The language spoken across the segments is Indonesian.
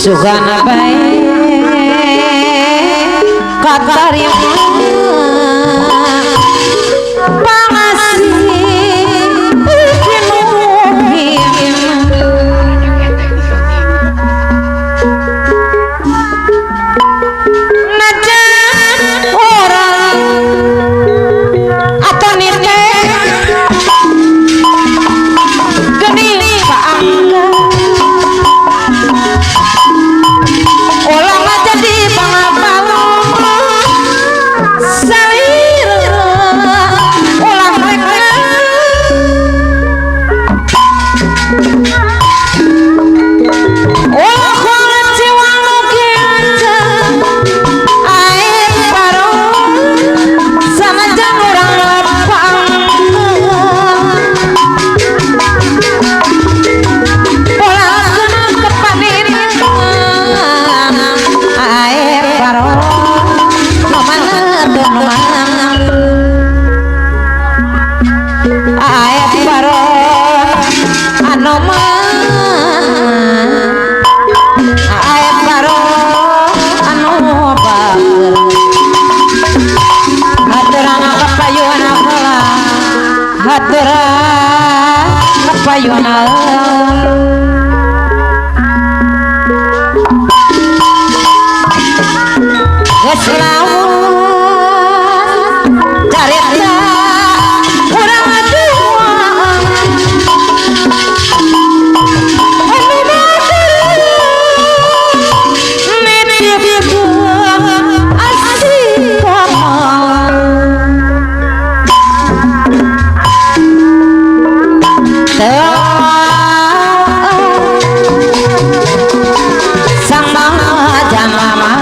Sugana bae katarima pangasih pinuhim najan orang atau nite geni kaangga ulang jadi pangapalong salir ulang mereka ulang kulit jiwa nuki aja air baru sama jam orang lapang ulang kena kepanin air baru air baru air baru bager haturang kapayuan akala haturang kapayuan Geslawan carita urang dua anu bader nitip asik sang janama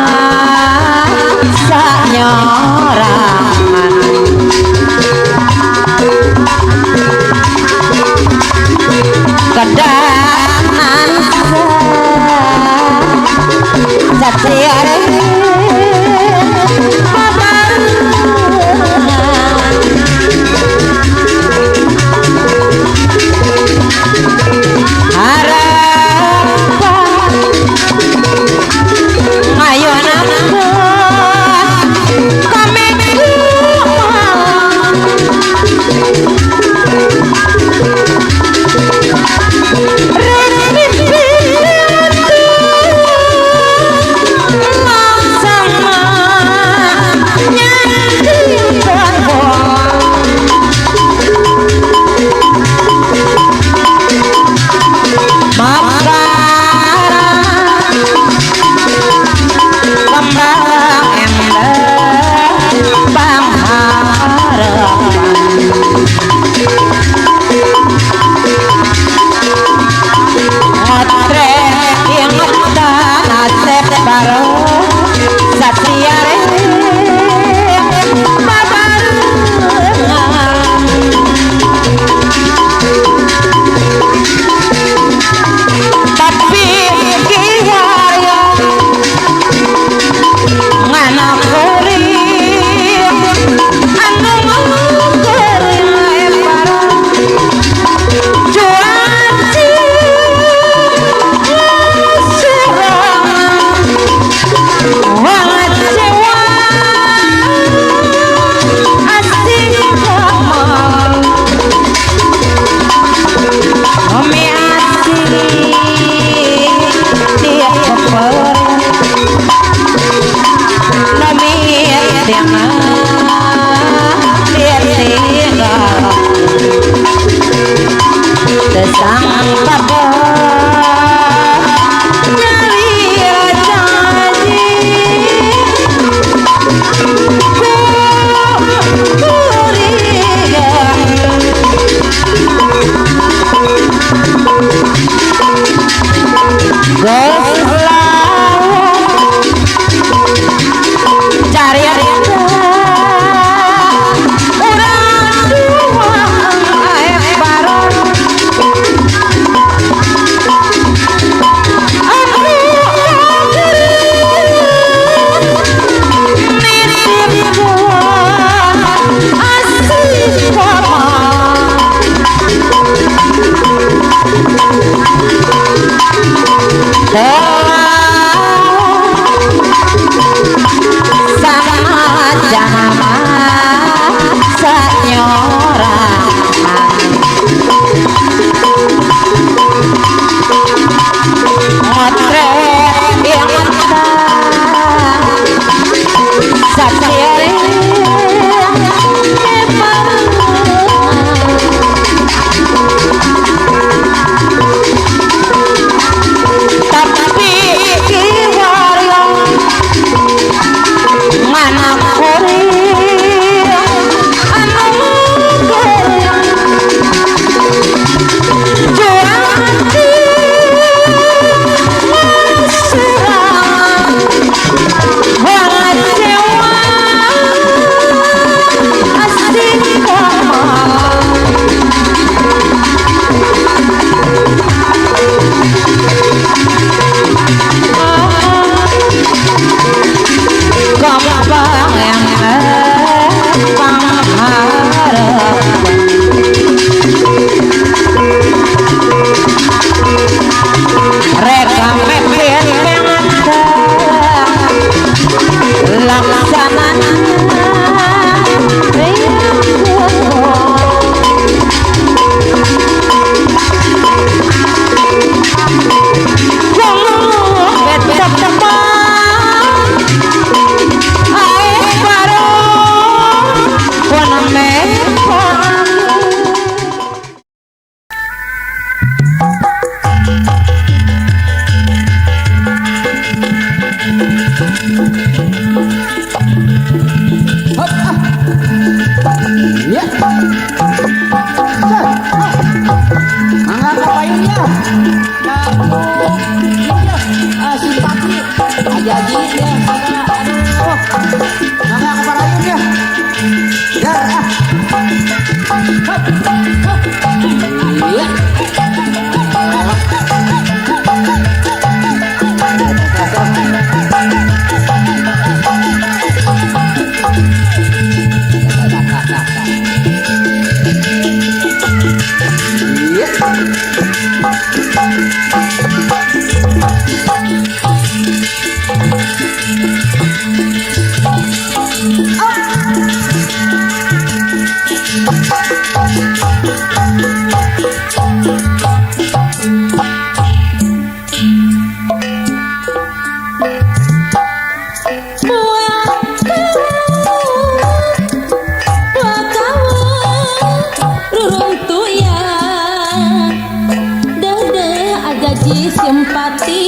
Mangga kapayunnya. Simpati. Ajaji ya. Aduh. Mangga kapayunnya. Dar ah. Iya. Simpati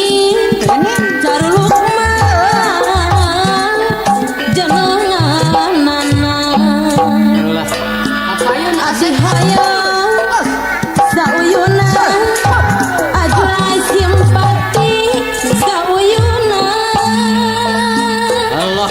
caruluk jenenganana kapayun asih hayang sauyuna ajulai simpati sauyuna Allah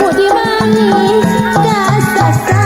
Budi manis kasar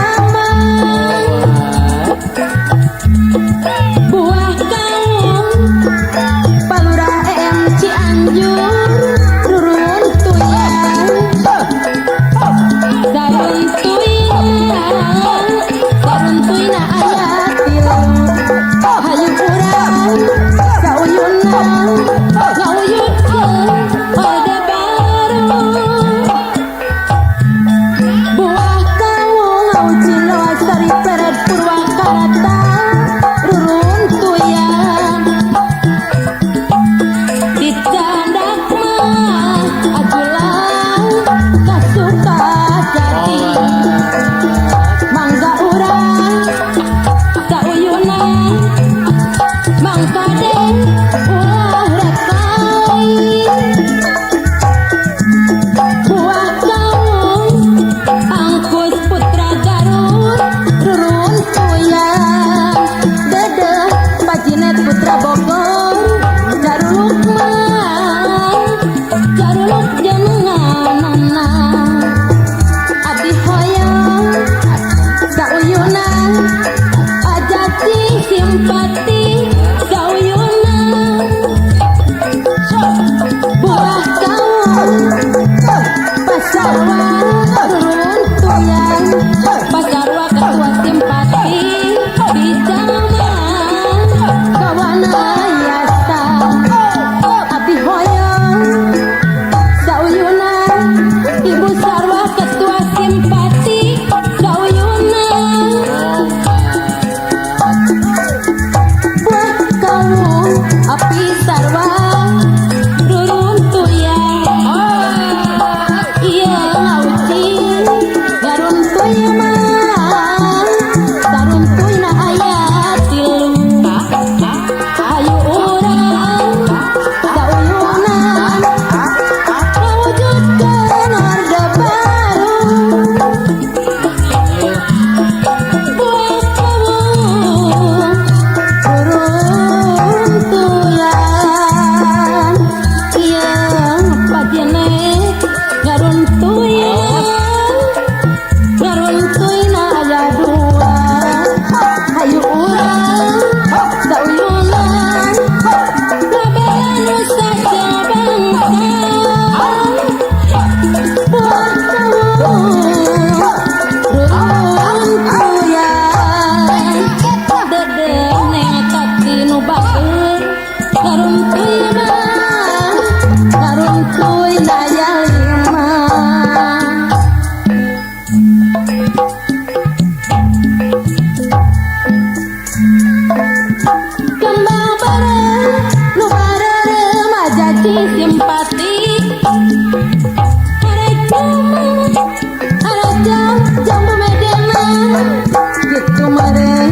Gitu meren,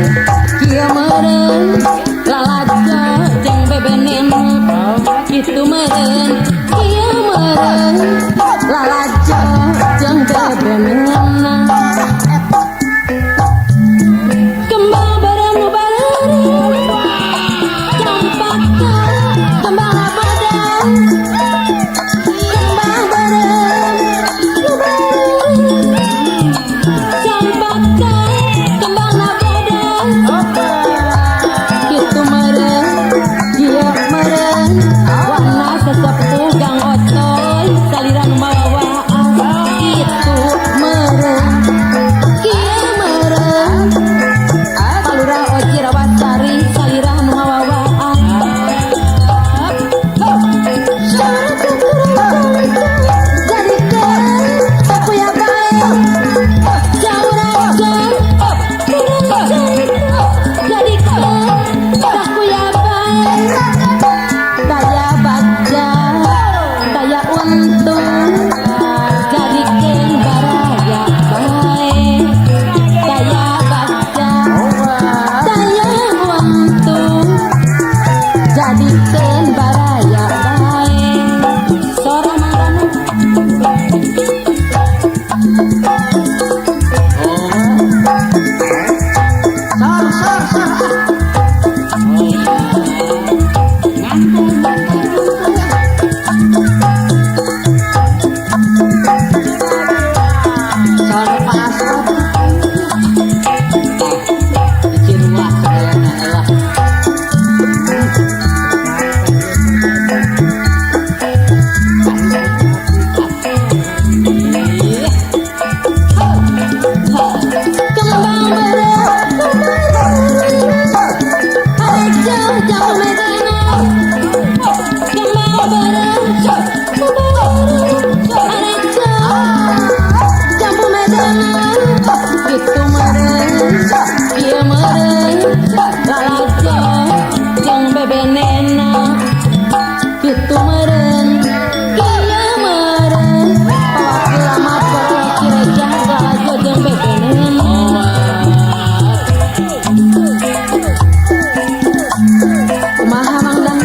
kia meren, lalajo jeung bebenen. Gitu meren, kia meren, lalajo jeung bebenen. Kembang bareng-bareng, campak kembang abadang. Kembang bareng, campak kembang abadang. Gitu meren, dia meren, warna sesepuh gang otoy, saliran mawawaan. Gitu meren, kia meren, palura oji rawasari, saliran mawawaan. Jadikan aku ya baik, jadikan aku ya baik. Daya baja, daya untung, jadikan baraya baik. Daya baja, daya untung, jadikan baraya baik. Seorang mandanu kembang bareng, ada jauh medanang. Kembang bareng, ada jauh medanang. Gitu meren, kia meren, lalajo jeung bebenena. Gitu meren, kia meren, pawaki lama pawaki reja, lalajo jeung bebenena. Kumaha Mang Dang?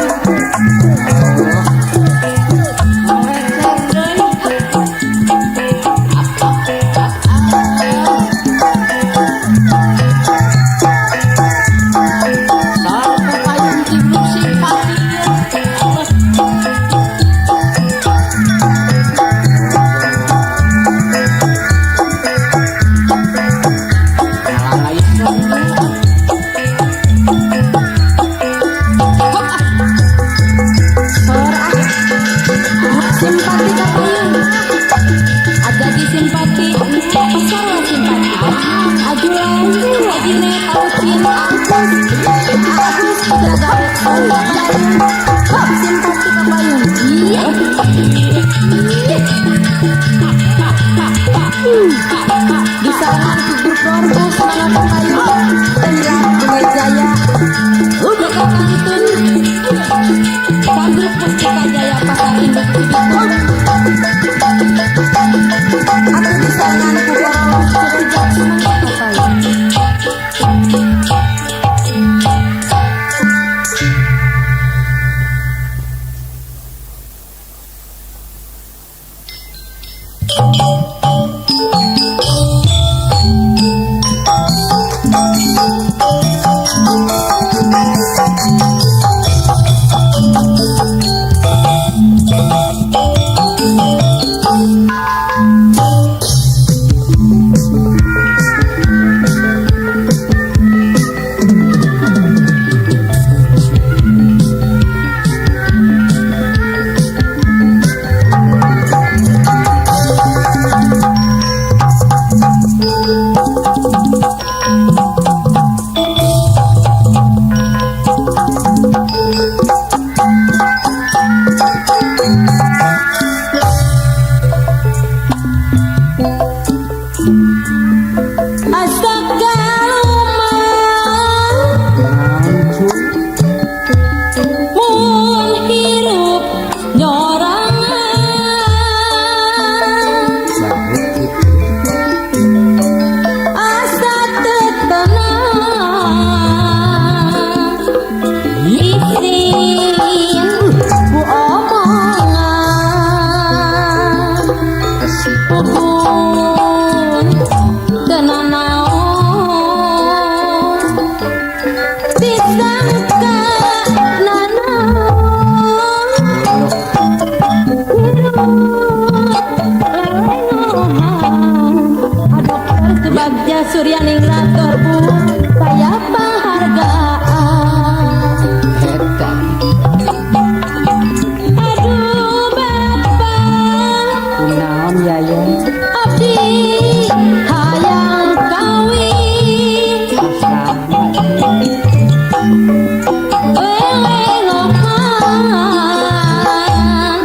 Simpati kapayun, ada di simpati, pasar lah simpati. Ajuan, ajine paucin, agus, gagawet kapayun. Simpati kapayun, iya. Di sarangan figur keluarga semangat kapayun, tenggelam dengan jaya. Udah kantun, Sandruk Pustika Jaya Pasar Induk Cibinong. Aku di sarangan kuburan sejak semangat kapayun. Pupung tenan naon disangka nanaon aduh terjebak Surya ningrat terbu saya penghargaan Eta. aduh bapak Kunaon yaya? abdi hayang kawin lelengohan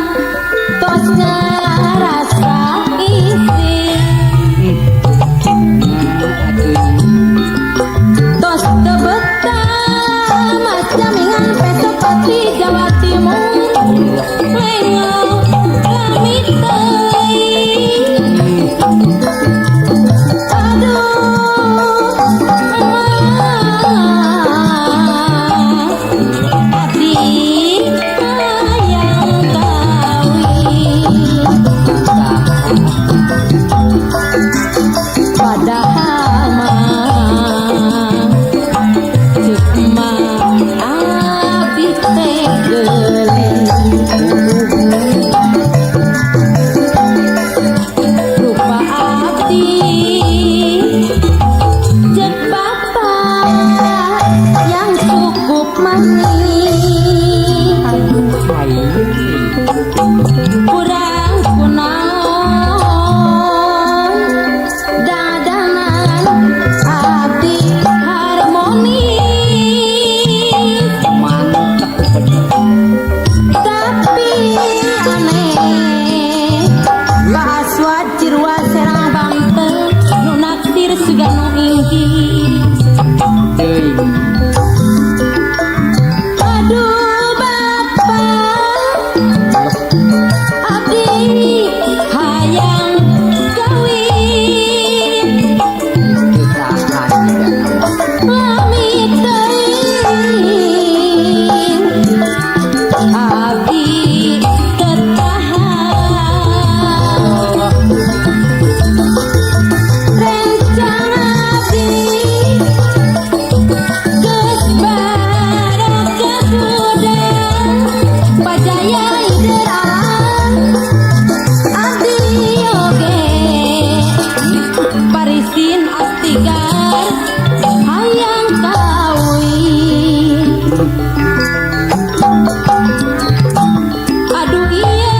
tos ngarasa isi tos tebetah mas jamingan besok pati Jawa Timur lengo kami teuing aduh abdi hayang kawin padahal mah ceuk mah abdi teh geuling rupa abdi ceuk bapak yang cukup manis kurang kunaon dadanan abdi harmonis tapi aneh Aswad Cirwa Serang Banten nu naksir siga nu inggih aduh bapak abdi hayang kawin lami teuing abdi ketahan rencana abdi geus barakat udang pajaya hider alam abdi oge parisin astigar hayang kawin aduh iya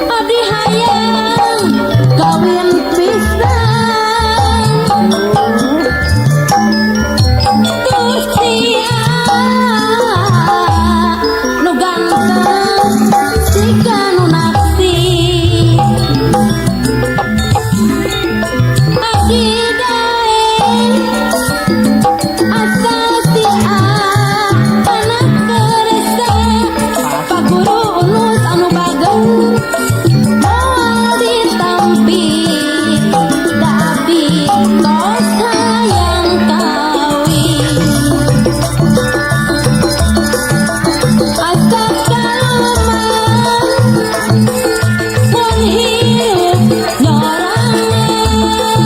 abdi hayang kawin pisan Tusia nu ganteng jika nu naksir abdi dae asal si anak keresa Pak Guru Unus anu bageng moal ditampi da abdi tos hayang kawin asa kaluman mun hirup nyorangan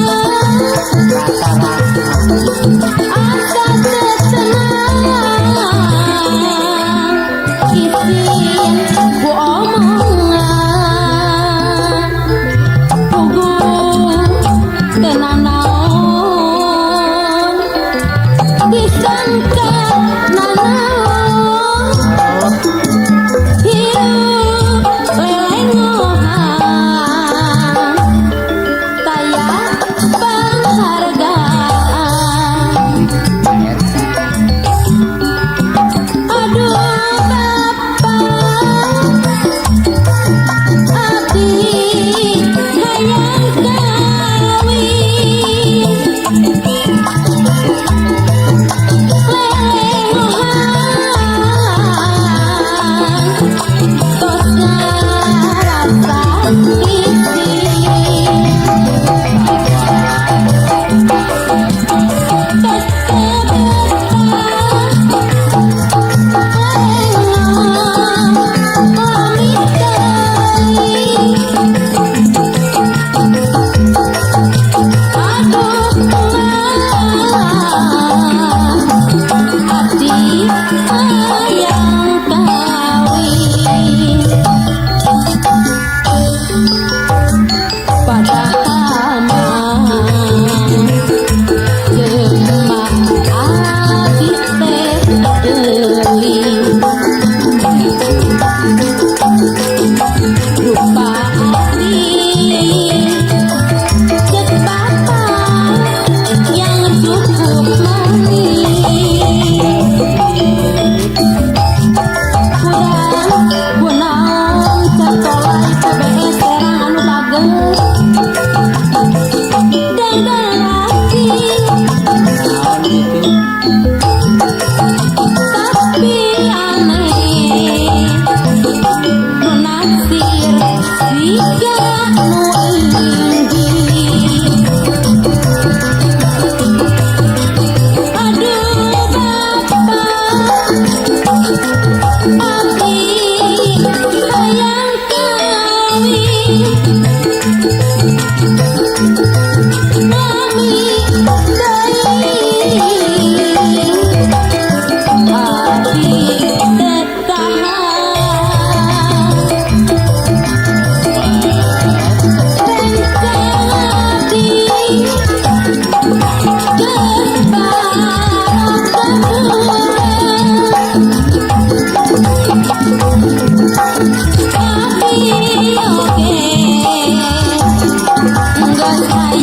asa tetenang isin ku omongan puguh tenan naon disangka nanaon hirup lelengohan taya penghargaan aduh bapak abdi hayang kawin Tapi oke, enggak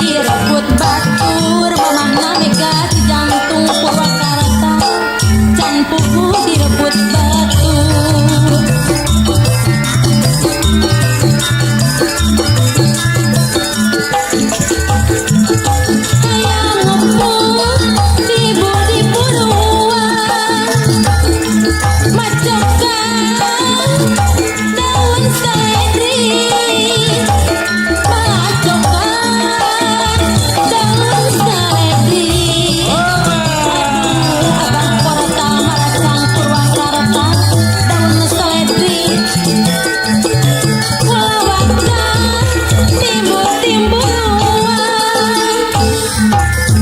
direbut batur mamahna mega di jantung Purwakarta can pugu direbut batur ayam ngepung tibu di Puruan macokan daun seledri macokan daun seledri abang porota maracang Purwakarta daun seledri lawakan timbul-timbulan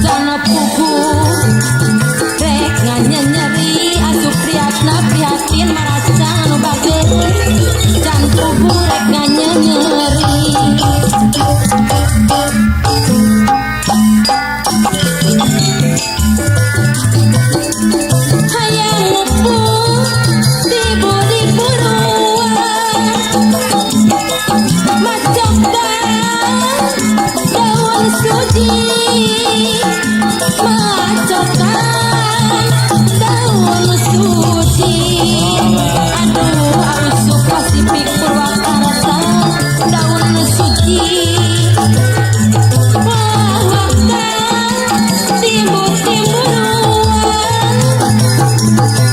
jana pugu rek nganyeri asup prihatna prihatin maracang anu bageut can pugu rek nganyeri hayang ngepung tibu di Puruan macokan daun suci macokan daun suci aduh alusup Pasifik Purwakarta daun suci lawakan timbul-timbulan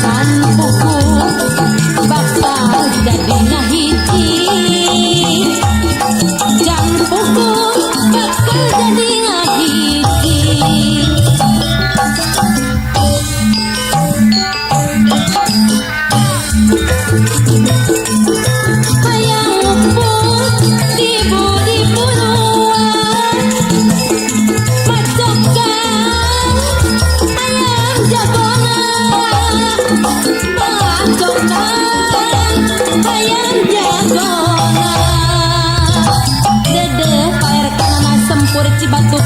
kan pugu bakal jadi ngahiji can pugu bakal jadi ngahiji hayang ngepung tibu di Puruan macokan ayam jagona macokan ayam jagona dedeh paer kanana sempur Cibatu